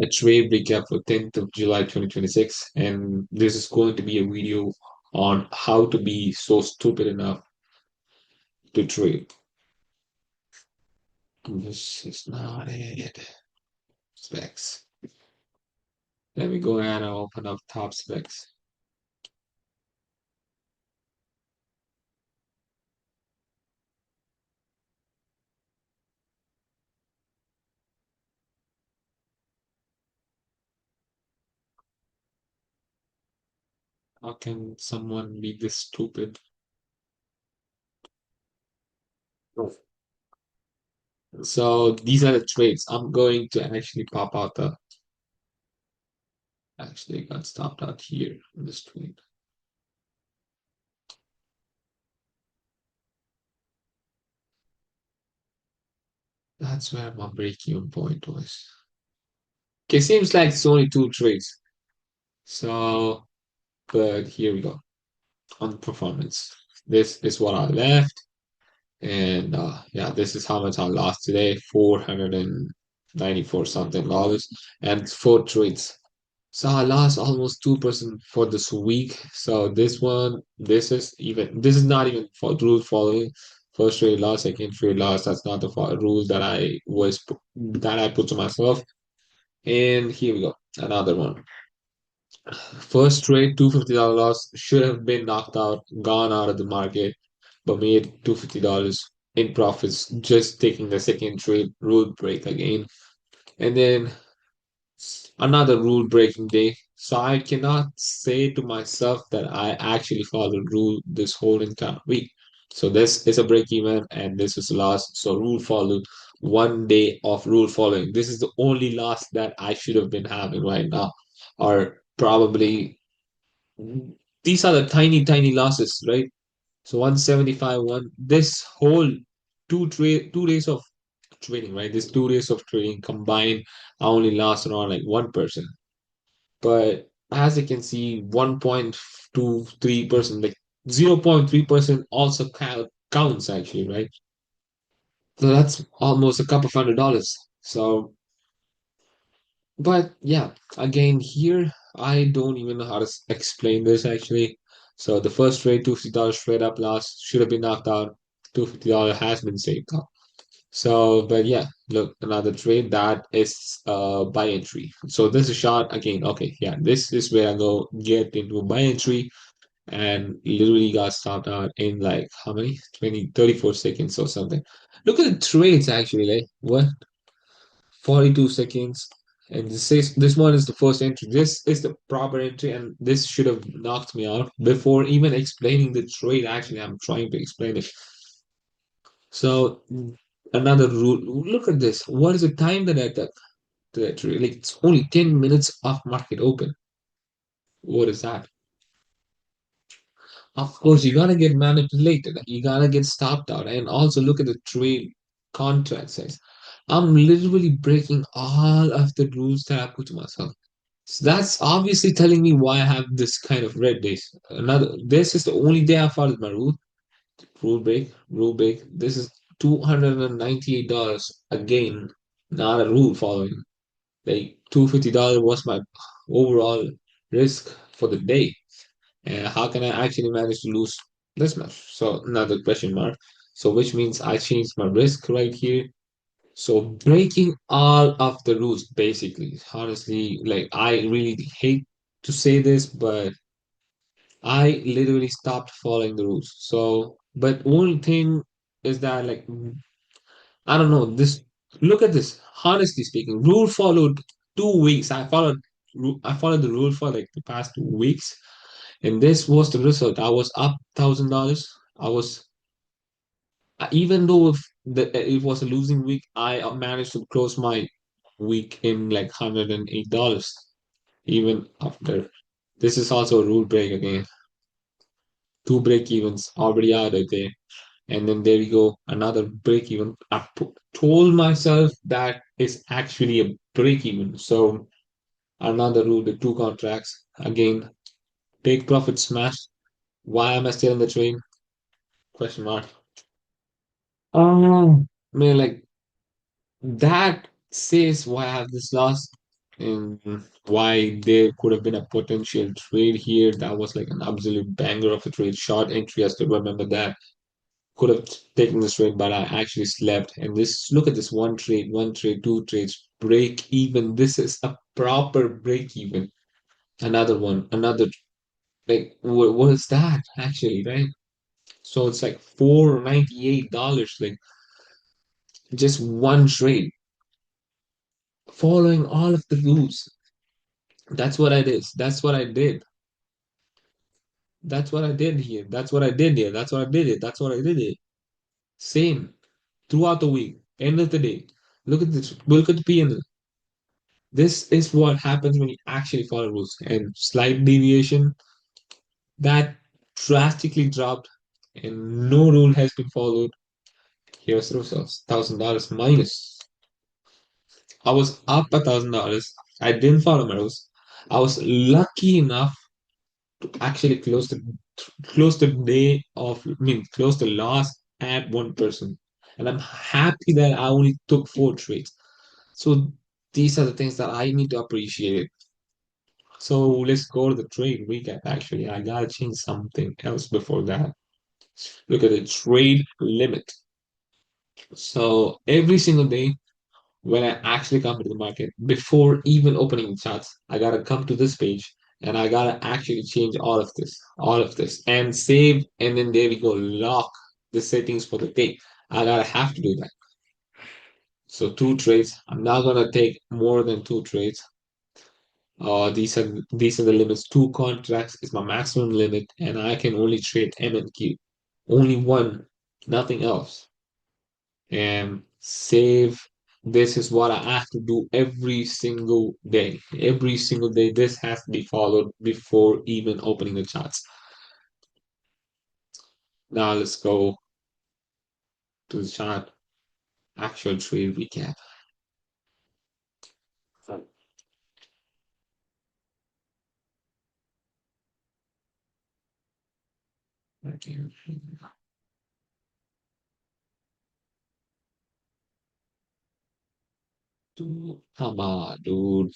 a trade recap for 10th of July 2026. And this is going to be a video on how to be so stupid enough to trade. This is not it. Specs. Let me go ahead and open up top specs. How can someone be this stupid? So these are the trades. I'm going to actually pop out the actually got stopped out here in this trade. That's where my break-even point was. Okay, seems like it's only two trades. So, but here we go on performance. This is what I left, and yeah, this is how much I lost today: 494 something dollars, and four trades. So I lost almost 2% for this week. So this one, this is not even for rule following. First trade loss, second trade loss. That's not the rule that I put to myself. And here we go, another one. First trade, $250 loss, should have been knocked out, gone out of the market, but made $250 in profits just taking the second trade rule break again. And then another rule breaking day. So I cannot say to myself that I actually followed rule this whole entire week. So this is a break even and this is a loss. So rule followed 1 day of rule following. This is the only loss that I should have been having right now. Or probably these are the tiny, tiny losses, right? So 175, one this whole 2 days of trading, right? This 2 days of trading combined, I only lost around like 1%. But as you can see, 1.23%, like 0.3% also counts actually, right? So that's almost a couple of $100. So, but yeah, again, here, I don't even know how to explain this actually. So the first trade, $250 straight up loss, should have been knocked out. $250 has been saved. So, but yeah, look, another trade that is buy entry. So this is short again. Okay, yeah, this is where I go get into buy entry and literally got stopped out in like how many? 20, 34 seconds or something. Look at the trades actually, like what? 42 seconds. And this one is the first entry. This is the proper entry, and this should have knocked me out before even explaining the trade. Actually, I'm trying to explain it. So another rule. Look at this. What is the time that I took to that trade? Like it's only 10 minutes of market open. What is that? Of course, you gotta get manipulated. You gotta get stopped out. And also look at the trade contract size. I'm literally breaking all of the rules that I put to myself. So that's obviously telling me why I have this kind of red days. This is the only day I followed my rule. Rule break, rule break. This is $298 again, not a rule following. Like $250 was my overall risk for the day. And how can I actually manage to lose this much? So another question mark. So which means I changed my risk right here. So breaking all of the rules, basically. Honestly, like I really hate to say this, but I literally stopped following the rules. So, but one thing is that like I don't know this. Look at this. Honestly speaking, rule followed 2 weeks. I followed the rule for like the past 2 weeks, and this was the result. I was up $1,000. I was even though if it was a losing week, I managed to close my week in like $108. Even after this is also a rule break again. Two break evens already out of there. And then there you go, another break even. Told myself that is actually a break even. So another rule, the two contracts. Again, take profit smash. Why am I still in the train? Question mark. Man, like that says why I have this loss. and why there could have been a potential trade here. That was like an absolute banger of a trade. Short entry, I still remember that. Could have taken this trade, but I actually slept. And this, look at this one trade, two trades, break even. This is a proper break even. Another one, another, like, what is that actually, right? So it's like $498, like just one trade, following all of the rules. That's what I did. That's what I did. That's what I did here. That's what I did here. That's what I did it. That's what I did it. Same throughout the week. End of the day. Look at this. Look at the P&L. This is what happens when you actually follow rules. And slight deviation that drastically dropped, and no rule has been followed. Here's the results. $1,000 minus. I was up $1,000. I didn't follow my rules. I was lucky enough to actually close the day of, I mean, close the loss at 1%. And I'm happy that I only took four trades. So these are the things that I need to appreciate. So let's go to the trade recap. Actually, I gotta change something else before that. Look at the trade limit. So every single day when I actually come to the market, before even opening the charts, I gotta come to this page and I gotta actually change all of this, and save. And then there we go, lock the settings for the day. I gotta have to do that. So two trades. I'm not gonna take more than two trades. These are the limits. Two contracts is my maximum limit, and I can only trade MNQ. Only one, nothing else. And save. This is what I have to do every single day. Every single day, this has to be followed before even opening the charts. Now let's go to the chart. Actual trade recap. Okay. Come on, dude.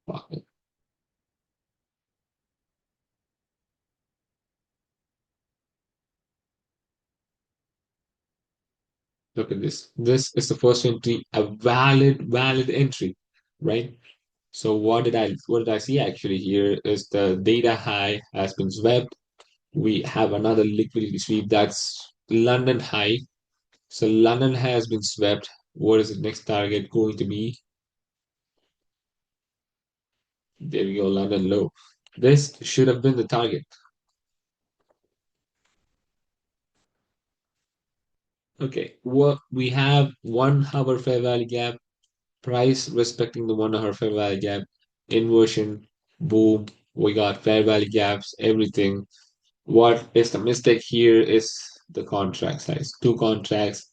Fuck it. Look at this. This is the first entry, a valid entry, right? So what did I see actually here is the data high has been swept. We have another liquidity sweep, that's London high. So London has been swept. What is the next target going to be? There we go, London low. This should have been the target. Okay, what we have 1 hour fair value gap, price respecting the 1 hour fair value gap, inversion, boom. We got fair value gaps, everything. What is the mistake here is the contract size. Two contracts.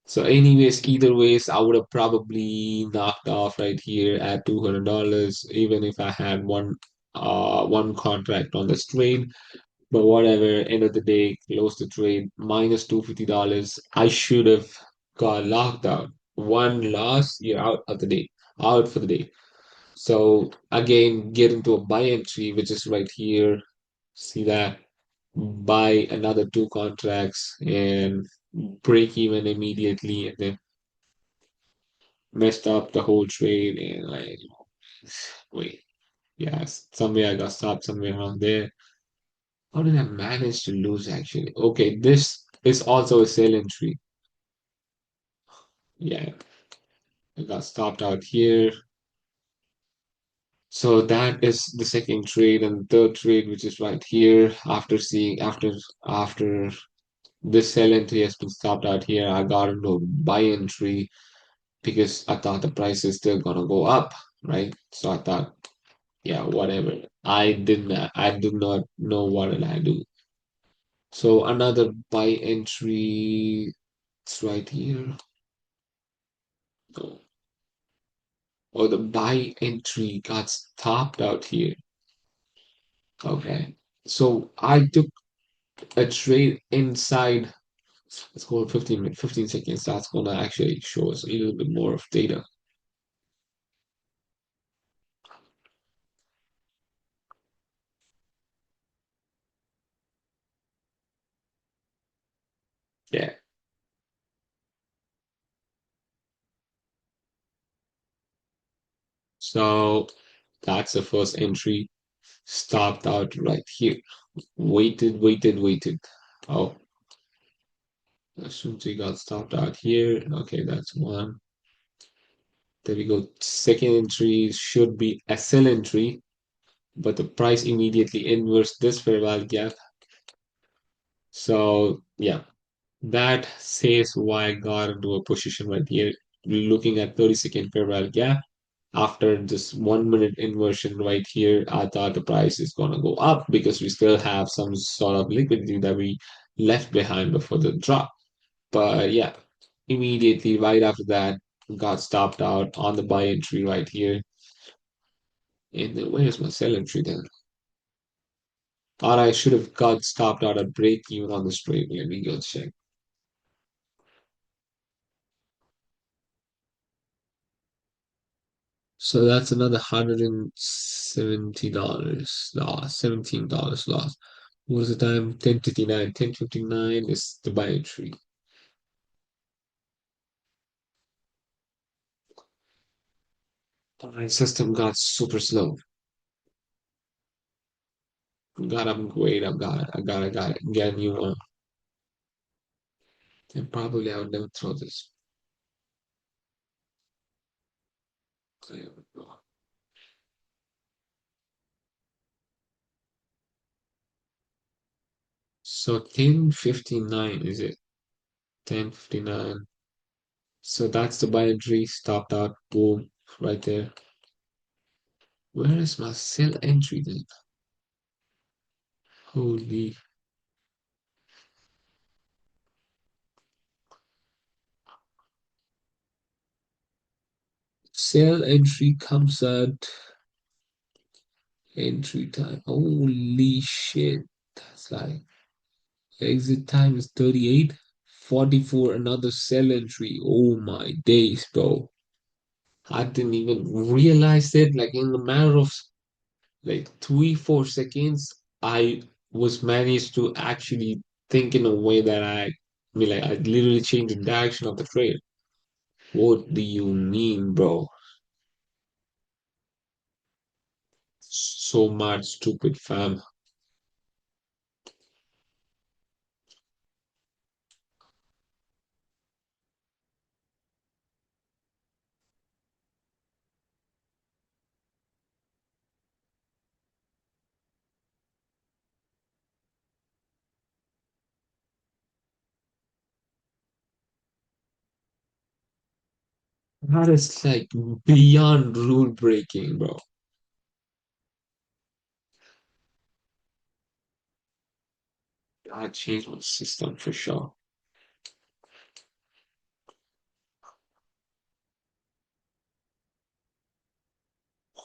So anyways, either ways, I would have probably knocked off right here at $200, even if I had one contract on this trade. But whatever, end of the day, close the trade, minus $250. I should have got locked out. One loss, you're out of the day, out for the day. So again, get into a buy entry, which is right here. See that? Buy another two contracts and break even immediately, and then messed up the whole trade. And like, wait, yes, somewhere I got stopped somewhere around there. How did I manage to lose actually? Okay, this is also a sell entry. Yeah, I got stopped out here. So that is the second trade, and the third trade, which is right here. After this sell entry has been stopped out here, I got into a buy entry because I thought the price is still gonna go up, right? So I thought, yeah, whatever. I did not know what did I do. So another buy entry, it's right here. Oh. or the buy entry got stopped out here. Okay. So I took a trade inside. Let's go 15 minutes, 15 seconds. That's gonna actually show us a little bit more of data. Yeah. So that's the first entry. Stopped out right here. Waited. Oh, as soon as we got stopped out here. Okay, that's one. There we go. Second entry should be a sell entry, but the price immediately inverts this fair value gap. So yeah, that says why I got into a position right here. Looking at 30-second fair value gap. After this 1 minute inversion right here, I thought the price is gonna go up because we still have some sort of liquidity that we left behind before the drop. But yeah, immediately right after that, got stopped out on the buy entry right here. And then where's my sell entry then? Thought I should have got stopped out at break even on this trade. Let me go check. So that's another $170 loss, $17 loss. What is the time? 10:59. 10:59 is the buy entry. My system got super slow. Got upgrade. Got it. Get a new one. And probably I would never throw this. There we go. So 10:59 is it? 10:59. So that's the buy entry. Stopped out. Boom. Right there. Where is my sell entry then? Holy. Sell entry comes at entry time. Holy shit. That's like exit time is 38. 44, another sell entry. Oh my days, bro. I didn't even realize it. Like in a matter of like 3, 4 seconds, I was managed to actually think in a way that I mean, like I literally changed the direction of the trade. What do you mean, bro? So much stupid fam. That is like beyond rule breaking, bro. I changed my system for sure.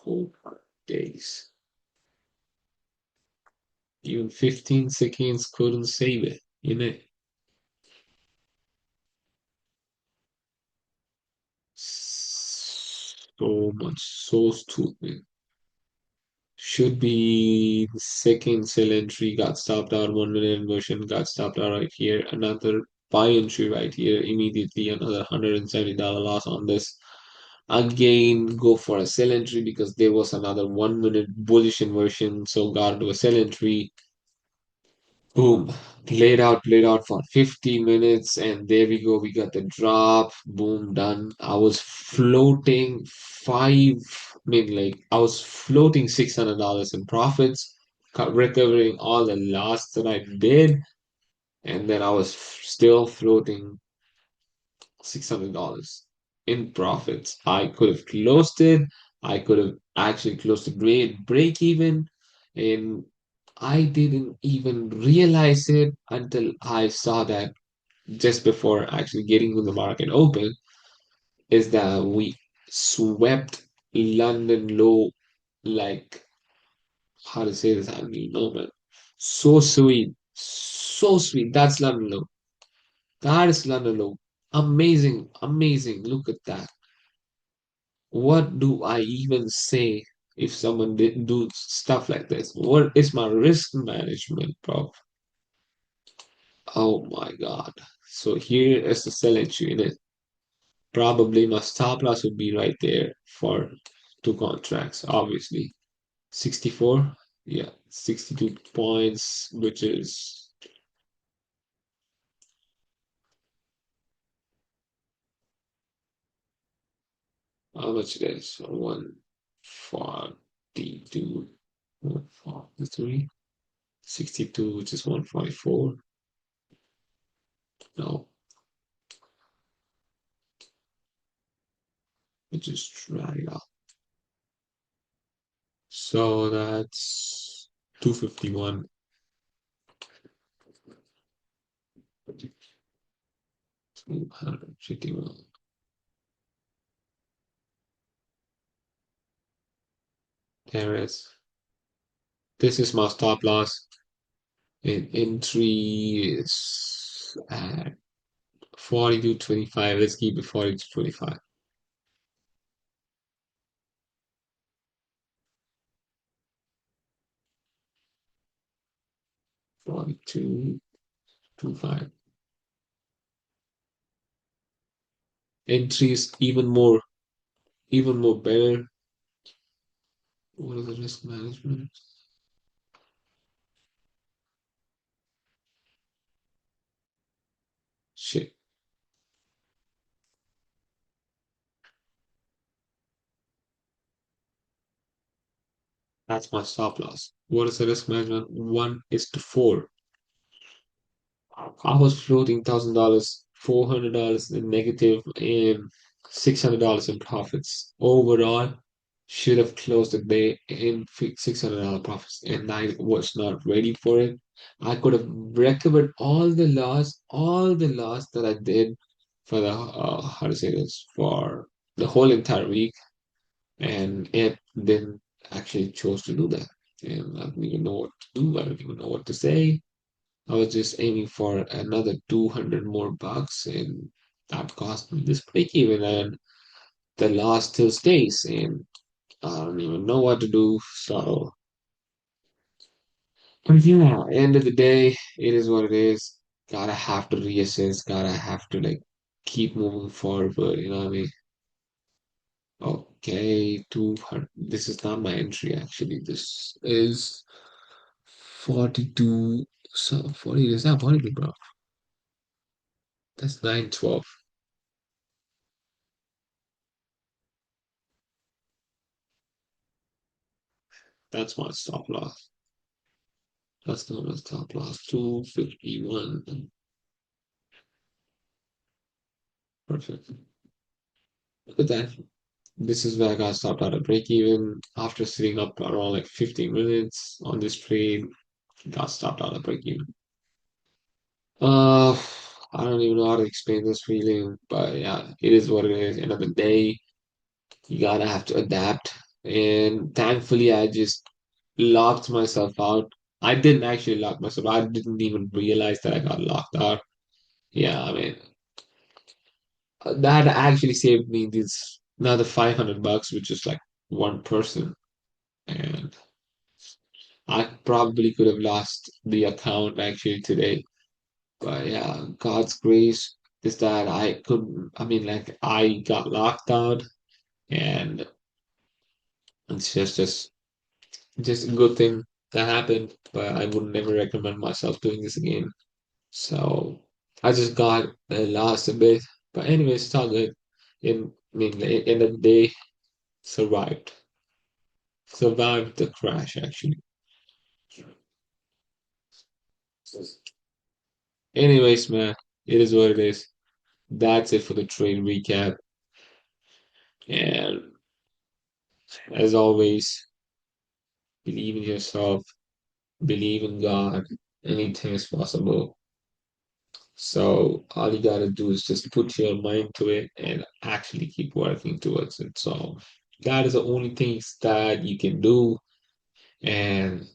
Oh my days. Even 15 seconds couldn't save it, you know? So much, so stupid. Should be the second sell entry got stopped out, 1 minute inversion got stopped out right here. Another buy entry right here. Immediately another $170 loss on this. Again, go for a sell entry because there was another 1 minute bullish inversion. So got into a sell entry. Boom. Played out for 50 minutes, and there we go. We got the drop. Boom, done. I was floating I was floating $600 in profits, recovering all the loss that I did, and then I was still floating $600 in profits. I could have closed it. I could have actually closed the break even, and I didn't even realize it until I saw that just before actually getting to the market open is that we swept London low, like how to say this? I don't even know, man. So sweet, so sweet. That's London low. That is London low. Amazing, amazing. Look at that. What do I even say if someone did do stuff like this? What is my risk management, bro? Oh my God. So here is the sell entry in it. Probably my stop loss would be right there for two contracts, obviously. 64, yeah, 62 points, which is how much it is? 142, 143, 62, which is 144. No, it just drag it up. So that's 251. 251. There is. This is my stop loss. In entry is at 42.25. Let's keep it 42.25. 42.25. Entry is even more better. What is the risk management? Shit, that's my stop loss. What is the risk management? 1:4. I was floating $1,000, $400 in negative, and $600 in profits. Overall, should have closed the day in $600 profits, and I was not ready for it. I could have recovered all the loss that I did for the how to say this for the whole entire week, and it didn't actually chose to do that. And I don't even know what to do. I don't even know what to say. I was just aiming for another 200 more bucks, and that cost me this break even, and the loss still stays, and I don't even know what to do. So, but yeah, end of the day, it is what it is. Gotta have to reassess, gotta have to like keep moving forward, you know what I mean? Okay, 200. This is not my entry actually. This is 42. So 40 is not 42, bro. That's 912. That's my stop loss. That's not my stop loss. 251. Perfect. Look at that. This is where I got stopped at a break even after sitting up around like 15 minutes on this trade. Got stopped at a break even. Uh, I don't even know how to explain this feeling, but yeah, it is what it is. End of the day, you gotta have to adapt. And thankfully, I just locked myself out. I didn't actually lock myself. I didn't even realize that I got locked out. Yeah, I mean, that actually saved me this another 500 bucks, which is like one person. And I probably could have lost the account actually today. But yeah, God's grace is that I couldn't, I mean, like, I got locked out, and it's just a good thing that happened. But I would never recommend myself doing this again. So I just got lost a bit. But anyways, it's all good. I mean, the end of the day, survived. Survived the crash, actually. Anyways, man, it is what it is. That's it for the trade recap. And as always, believe in yourself, believe in God. Anything is possible. So all you gotta do is just put your mind to it and actually keep working towards it. So That is the only things that you can do, and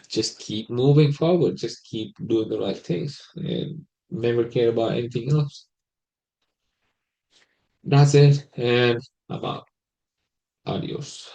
just keep moving forward. Just keep doing the right things, and never care about anything else. That's it, and I'm out. Adios.